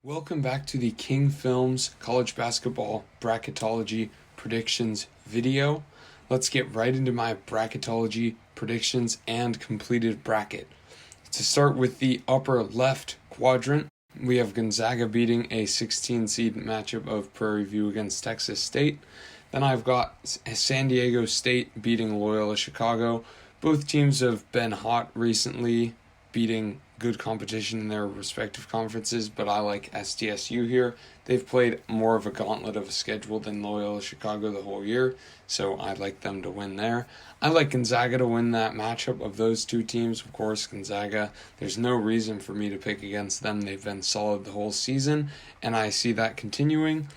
Welcome back to the King Films College Basketball Bracketology Predictions video. Let's get right into my bracketology predictions and completed bracket. To start with the upper left quadrant, we have Gonzaga beating a 16 seed matchup of Prairie View against Texas State. Then I've got San Diego State beating Loyola Chicago. Both teams have been hot recently, beating good competition in their respective conferences, but I like SDSU here. They've played more of a gauntlet of a schedule than Loyola Chicago the whole year, so I like them to win there. I like Gonzaga to win that matchup of those two teams. Of course, Gonzaga, there's no reason for me to pick against them. They've been solid the whole season, and I see that continuing.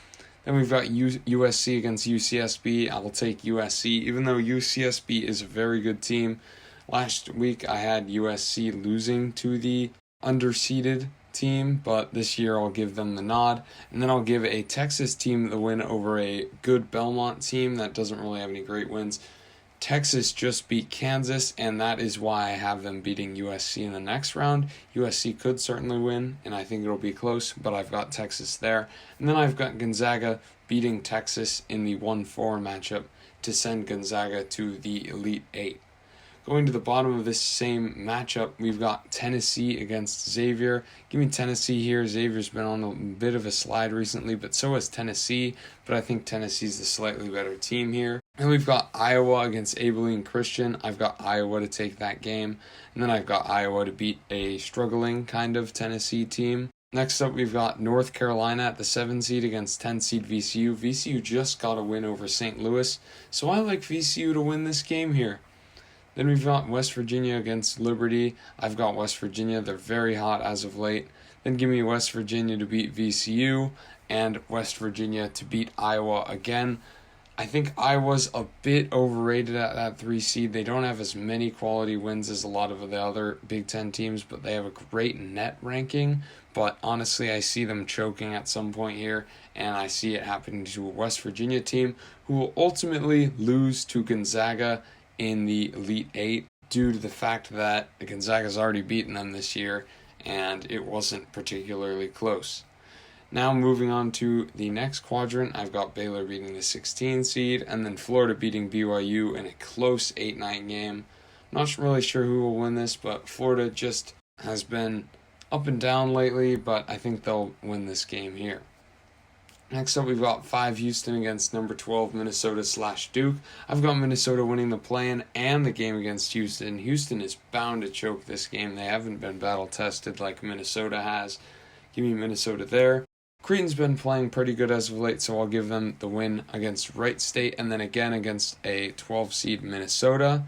Then we've got USC against UCSB. I'll take USC, even though UCSB is a very good team. Last week, I had USC losing to the underseeded team, but this year I'll give them the nod. And then I'll give a Texas team the win over a good Belmont team that doesn't really have any great wins. Texas just beat Kansas, and that is why I have them beating USC in the next round. USC could certainly win, and I think it'll be close, but I've got Texas there. And then I've got Gonzaga beating Texas in the 1-4 matchup to send Gonzaga to the Elite Eight. Going to the bottom of this same matchup, we've got Tennessee against Xavier. Give me Tennessee here. Xavier's been on a bit of a slide recently, but so has Tennessee. But I think Tennessee's the slightly better team here. And we've got Iowa against Abilene Christian. I've got Iowa to take that game. And then I've got Iowa to beat a struggling kind of Tennessee team. Next up, we've got North Carolina at the 7 seed against 10 seed VCU. VCU just got a win over St. Louis, so I like VCU to win this game here. Then we've got West Virginia against Liberty. I've got West Virginia. They're very hot as of late. Then give me West Virginia to beat VCU and West Virginia to beat Iowa again. I think Iowa's a bit overrated at that 3 seed. They don't have as many quality wins as a lot of the other Big Ten teams, but they have a great net ranking. But honestly, I see them choking at some point here, and I see it happening to a West Virginia team who will ultimately lose to Gonzaga in the Elite Eight due to the fact that Gonzaga's already beaten them this year and it wasn't particularly close. Now moving on to the next quadrant, I've got Baylor beating the 16 seed and then Florida beating BYU in a close 8-9 game. I'm not really sure who will win this, but Florida just has been up and down lately, but I think they'll win this game here. Next up, we've got 5 Houston against number 12 Minnesota/Duke. I've got Minnesota winning the play-in and the game against Houston. Houston is bound to choke this game. They haven't been battle-tested like Minnesota has. Give me Minnesota there. Creighton's been playing pretty good as of late, so I'll give them the win against Wright State and then again against a 12 seed Minnesota.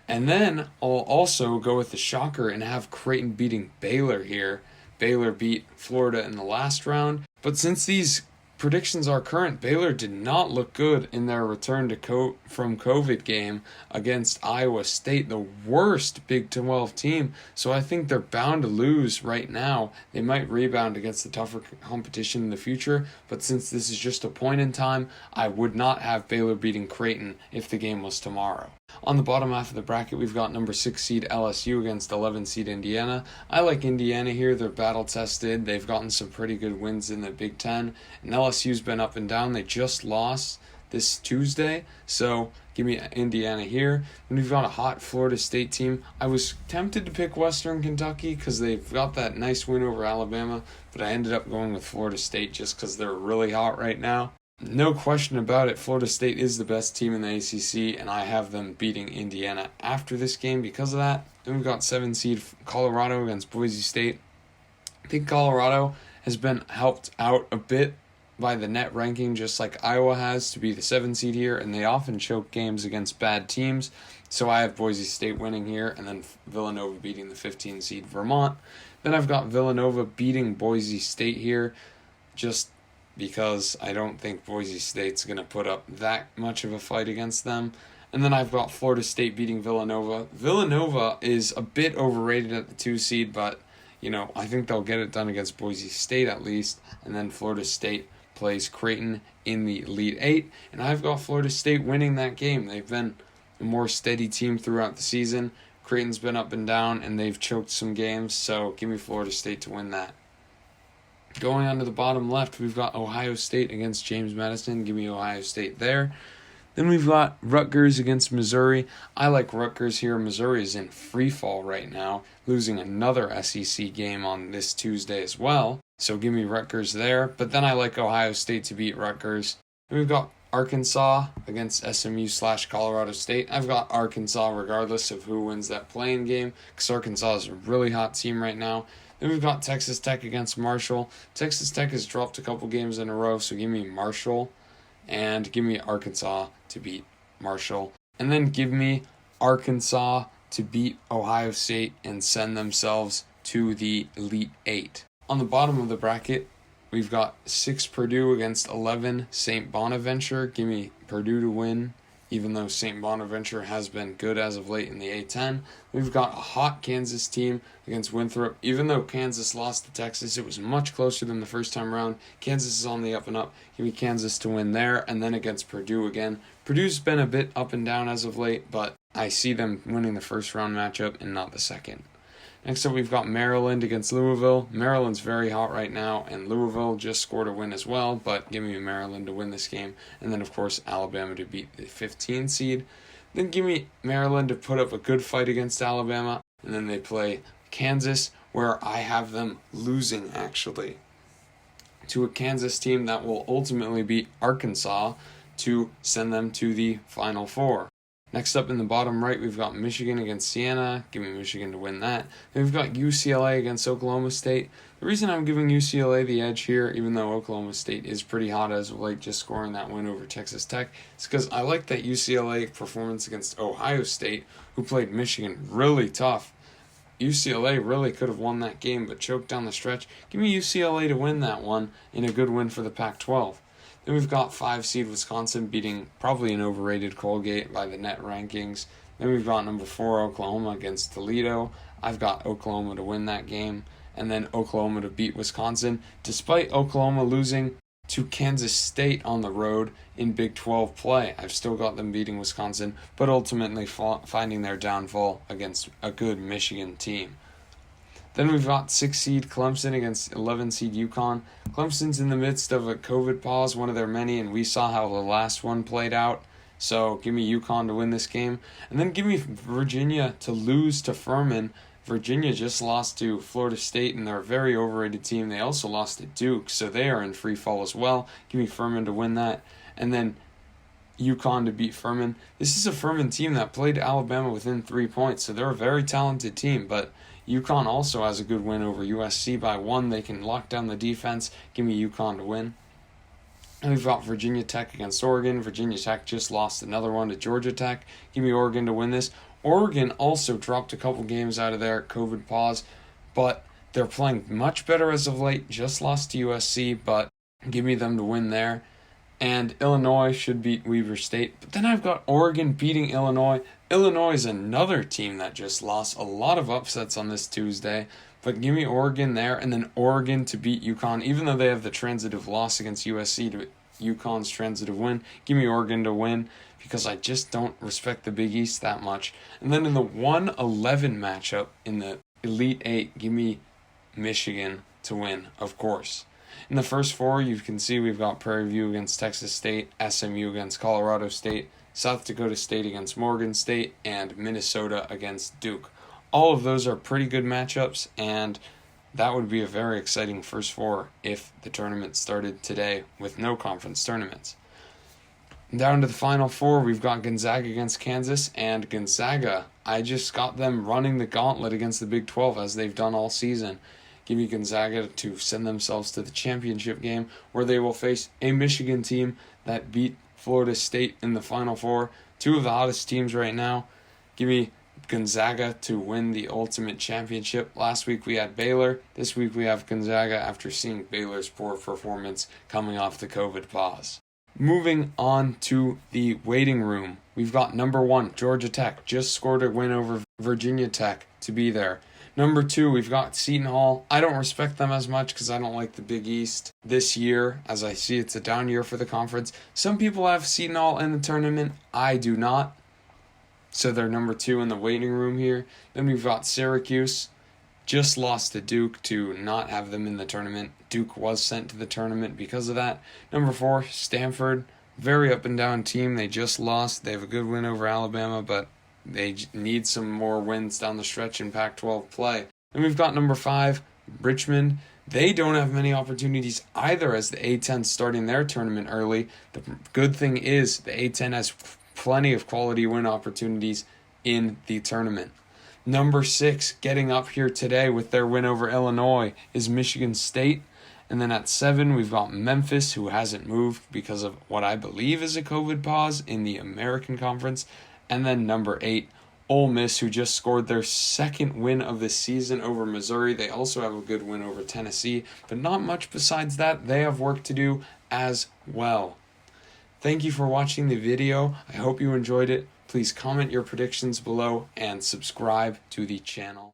And then I'll also go with the shocker and have Creighton beating Baylor here. Baylor beat Florida in the last round, but since these predictions are current, Baylor did not look good in their return to from COVID game against Iowa State, the worst Big 12 team. So I think they're bound to lose right now. They might rebound against the tougher competition in the future, but since this is just a point in time, I would not have Baylor beating Creighton if the game was tomorrow. On the bottom half of the bracket, we've got number 6 seed LSU against 11 seed Indiana. I like Indiana here. They're battle-tested. They've gotten some pretty good wins in the Big Ten. And LSU's been up and down. They just lost this Tuesday, so give me Indiana here. And we've got a hot Florida State team. I was tempted to pick Western Kentucky because they've got that nice win over Alabama, but I ended up going with Florida State just because they're really hot right now. No question about it, Florida State is the best team in the ACC, and I have them beating Indiana after this game because of that. Then we've got 7 seed Colorado against Boise State. I think Colorado has been helped out a bit by the net ranking, just like Iowa has, to be the 7 seed here, and they often choke games against bad teams. So I have Boise State winning here, and then Villanova beating the 15 seed Vermont. Then I've got Villanova beating Boise State here, just because I don't think Boise State's going to put up that much of a fight against them. And then I've got Florida State beating Villanova. Villanova is a bit overrated at the 2 seed, but, I think they'll get it done against Boise State at least. And then Florida State plays Creighton in the Elite Eight. And I've got Florida State winning that game. They've been a more steady team throughout the season. Creighton's been up and down, and they've choked some games, so give me Florida State to win that. Going on to the bottom left, we've got Ohio State against James Madison. Give me Ohio State there. Then we've got Rutgers against Missouri. I like Rutgers here. Missouri is in free fall right now, losing another SEC game on this Tuesday as well. So give me Rutgers there. But then I like Ohio State to beat Rutgers. Then we've got Arkansas against SMU/Colorado State. I've got Arkansas regardless of who wins that playing game, because Arkansas is a really hot team right now. Then we've got Texas Tech against Marshall. Texas Tech has dropped a couple games in a row, so give me Marshall. And give me Arkansas to beat Marshall. And then give me Arkansas to beat Ohio State and send themselves to the Elite Eight. On the bottom of the bracket, we've got 6 Purdue against 11 St. Bonaventure. Give me Purdue to win, even though St. Bonaventure has been good as of late in the A-10. We've got a hot Kansas team against Winthrop. Even though Kansas lost to Texas, it was much closer than the first time around. Kansas is on the up and up. Give me Kansas to win there, and then against Purdue again. Purdue's been a bit up and down as of late, but I see them winning the first round matchup and not the second. Next up, we've got Maryland against Louisville. Maryland's very hot right now, and Louisville just scored a win as well, but give me Maryland to win this game. And then, of course, Alabama to beat the 15 seed. Then give me Maryland to put up a good fight against Alabama, and then they play Kansas, where I have them losing, actually, to a Kansas team that will ultimately beat Arkansas to send them to the Final Four. Next up in the bottom right, we've got Michigan against Siena. Give me Michigan to win that. Then we've got UCLA against Oklahoma State. The reason I'm giving UCLA the edge here, even though Oklahoma State is pretty hot as of late, just scoring that win over Texas Tech, is because I like that UCLA performance against Ohio State, who played Michigan really tough. UCLA really could have won that game, but choked down the stretch. Give me UCLA to win that one in a good win for the Pac-12. Then we've got 5 seed Wisconsin beating probably an overrated Colgate by the net rankings. Then we've got number 4 Oklahoma against Toledo. I've got Oklahoma to win that game. And then Oklahoma to beat Wisconsin, despite Oklahoma losing to Kansas State on the road in Big 12 play. I've still got them beating Wisconsin, but ultimately finding their downfall against a good Michigan team. Then we've got 6 seed Clemson against 11 seed UConn. Clemson's in the midst of a COVID pause, one of their many, and we saw how the last one played out. So give me UConn to win this game. And then give me Virginia to lose to Furman. Virginia just lost to Florida State, and they're a very overrated team. They also lost to Duke, so they are in free fall as well. Give me Furman to win that. And then UConn to beat Furman. This is a Furman team that played Alabama within 3 points, so they're a very talented team, but UConn also has a good win over USC by 1. They can lock down the defense. Give me UConn to win. And we've got Virginia Tech against Oregon. Virginia Tech just lost another one to Georgia Tech. Give me Oregon to win this. Oregon also dropped a couple games out of their COVID pause, but they're playing much better as of late. Just lost to USC, but give me them to win there. And Illinois should beat Weber State. But then I've got Oregon beating Illinois. Illinois is another team that just lost. A lot of upsets on this Tuesday. But give me Oregon there, and then Oregon to beat UConn. Even though they have the transitive loss against USC to UConn's transitive win, give me Oregon to win, because I just don't respect the Big East that much. And then in the 1-11 matchup in the Elite Eight, give me Michigan to win, of course. In the first 4, you can see we've got Prairie View against Texas State, SMU against Colorado State, South Dakota State against Morgan State, and Minnesota against Duke. All of those are pretty good matchups, and that would be a very exciting first 4 if the tournament started today with no conference tournaments. Down to the final 4, we've got Gonzaga against Kansas, and Gonzaga, I just got them running the gauntlet against the Big 12 as they've done all season. Give me Gonzaga to send themselves to the championship game, where they will face a Michigan team that beat Florida State in the Final 4. 2 of the hottest teams right now. Give me Gonzaga to win the ultimate championship. Last week we had Baylor. This week we have Gonzaga after seeing Baylor's poor performance coming off the COVID pause. Moving on to the waiting room. We've got number 1, Georgia Tech. Just scored a win over Virginia Tech to be there. Number 2, we've got Seton Hall. I don't respect them as much because I don't like the Big East this year, as I see it's a down year for the conference. Some people have Seton Hall in the tournament. I do not. So they're number 2 in the waiting room here. Then we've got Syracuse. Just lost to Duke to not have them in the tournament. Duke was sent to the tournament because of that. Number 4, Stanford. Very up and down team. They just lost. They have a good win over Alabama, but they need some more wins down the stretch in Pac-12 play. And we've got number 5, Richmond. They don't have many opportunities either as the A10 starting their tournament early. The good thing is the A10 has plenty of quality win opportunities in the tournament. Number 6, getting up here today with their win over Illinois, is Michigan State. And then at 7, we've got Memphis, who hasn't moved because of what I believe is a COVID pause in the American Conference. And then number 8, Ole Miss, who just scored their second win of the season over Missouri. They also have a good win over Tennessee, but not much besides that. They have work to do as well. Thank you for watching the video. I hope you enjoyed it. Please comment your predictions below and subscribe to the channel.